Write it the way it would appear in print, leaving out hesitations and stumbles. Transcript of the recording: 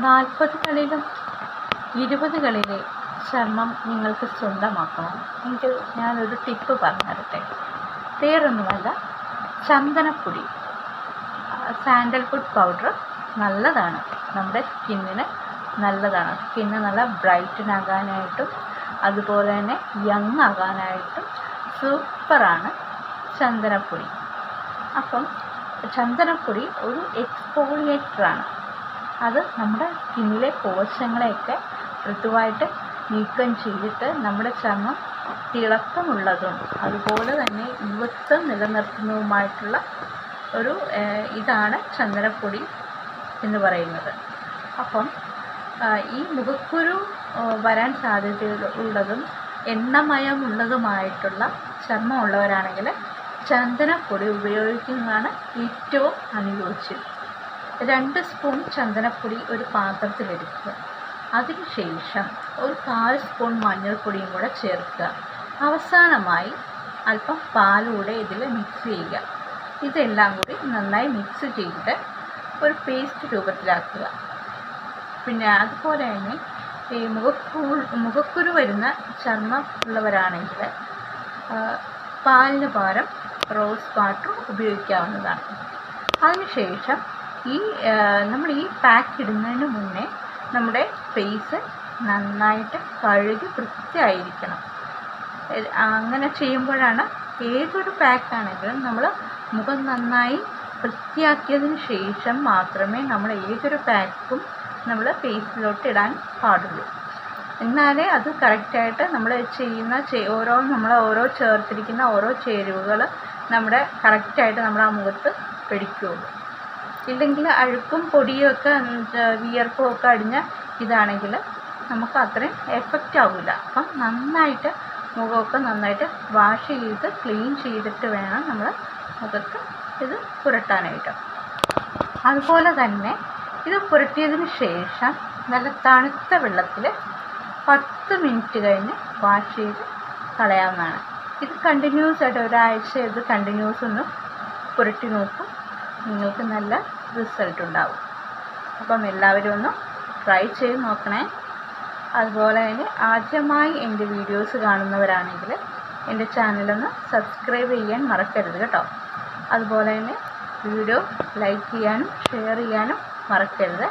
40കളിലും 20കളിലെ ചർമ്മം നിങ്ങൾക്ക് സ്വന്തമാക്കണം എങ്കിൽ ഞാനൊരു ടിപ്പ് പറഞ്ഞു തരട്ടെ. വേറൊന്നുമല്ല, ചന്ദനപ്പൊടി, സാൻഡൽവുഡ് പൗഡർ നല്ലതാണ്, നമ്മുടെ സ്കിന്നിന് നല്ലതാണ്. സ്കിന്ന് നല്ല ബ്രൈറ്റൻ ആകാനായിട്ടും അതുപോലെ തന്നെ യങ് ആകാനായിട്ടും സൂപ്പറാണ് ചന്ദനപ്പൊടി. അപ്പം ചന്ദനപ്പൊടി ഒരു എക്സ്ഫോളിയേറ്ററാണ്. അത് നമ്മുടെ സ്കിന്നിലെ കോശങ്ങളെയൊക്കെ മൃദുവായിട്ട് നീക്കം ചെയ്തിട്ട് നമ്മുടെ ചർമ്മം തിളക്കമുള്ളതും അതുപോലെ തന്നെ യുവത്വം നിലനിർത്തുന്നതുമായിട്ടുള്ള ഒരു ഇതാണ് ചന്ദനപ്പൊടി എന്ന് പറയുന്നത്. അപ്പം ഈ മുഖക്കുരു വരാൻ സാധ്യതയുള്ളതും എണ്ണമയമുള്ളതുമായിട്ടുള്ള ചർമ്മമുള്ളവരാണെങ്കിൽ ചന്ദനപ്പൊടി ഉപയോഗിക്കുന്നതാണ് ഏറ്റവും അനുയോജ്യം. 2 സ്പൂൺ ചന്ദനപ്പൊടി ഒരു പാത്രത്തിലെടുക്കുക. അതിനുശേഷം ഒരു 1/4 സ്പൂൺ മഞ്ഞൾപ്പൊടിയും കൂടെ ചേർക്കുക. അവസാനമായി അല്പം പാലൂടെ ഇതിൽ മിക്സ് ചെയ്യുക. ഇതെല്ലാം കൂടി നന്നായി മിക്സ് ചെയ്തിട്ട് ഒരു പേസ്റ്റ് രൂപത്തിലാക്കുക. പിന്നെ അതുപോലെ തന്നെ ഈ മുഖക്കുരു വരുന്ന ചർമ്മം ഉള്ളവരാണെങ്കിൽ പാലിന് പകരം റോസ് വാട്ടർ ഉപയോഗിക്കാവുന്നതാണ്. അതിനുശേഷം നമ്മൾ ഈ പാക്ക് ഇടുന്നതിന് മുന്നേ നമ്മുടെ ഫേസ് നന്നായിട്ട് കഴുകി വൃത്തിയായിരിക്കണം. അങ്ങനെ ചെയ്യുമ്പോഴാണ് ഏതൊരു പാക്കാണെങ്കിലും നമ്മൾ മുഖം നന്നായി വൃത്തിയാക്കിയതിന് ശേഷം മാത്രമേ നമ്മൾ ഏതൊരു പാക്കും നമ്മൾ ഫേസിലോട്ട് ഇടാൻ പാടുള്ളൂ. എന്നാലേ അത് കറക്റ്റായിട്ട് നമ്മൾ ചെയ്യുന്ന ഓരോ ചേർത്തിരിക്കുന്ന ഓരോ ചേരുവകൾ നമ്മുടെ കറക്റ്റായിട്ട് നമ്മുടെ ആ മുഖത്ത് പിടിക്കുകയുള്ളൂ. ഇല്ലെങ്കിൽ അഴുക്കും പൊടിയും ഒക്കെ വിയർപ്പും ഒക്കെ അടിഞ്ഞ ഇതാണെങ്കിൽ നമുക്ക് അത്രയും എഫക്റ്റ് ആവില്ല. അപ്പം നന്നായിട്ട് മുഖമൊക്കെ നന്നായിട്ട് വാഷ് ചെയ്ത് ക്ലീൻ ചെയ്തിട്ട് വേണം നമ്മൾ മുഖത്ത് ഇത് പുരട്ടാനായിട്ട്. അതുപോലെ തന്നെ ഇത് പുരട്ടിയതിന് ശേഷം നല്ല തണുത്ത വെള്ളത്തിൽ 10 മിനിറ്റ് കഴിഞ്ഞ് വാഷ് ചെയ്ത് കളയാവുന്നതാണ്. ഇത് കണ്ടിന്യൂസ് ആയിട്ട് ഒരാഴ്ച ഇത് കണ്ടിന്യൂസ് ഒന്ന് പുരട്ടി നോക്കും, നിങ്ങൾക്ക് നല്ല റിസൾട്ട് ഉണ്ടാവും. അപ്പം എല്ലാവരും ഒന്ന് ട്രൈ ചെയ്ത് നോക്കണേ. അതുപോലെ തന്നെ ആദ്യമായി എൻ്റെ വീഡിയോസ് കാണുന്നവരാണെങ്കിൽ എൻ്റെ ചാനലൊന്ന് സബ്സ്ക്രൈബ് ചെയ്യാൻ മറക്കരുത് കേട്ടോ. അതുപോലെ തന്നെ വീഡിയോ ലൈക്ക് ചെയ്യാനും ഷെയർ ചെയ്യാനും മറക്കരുത്.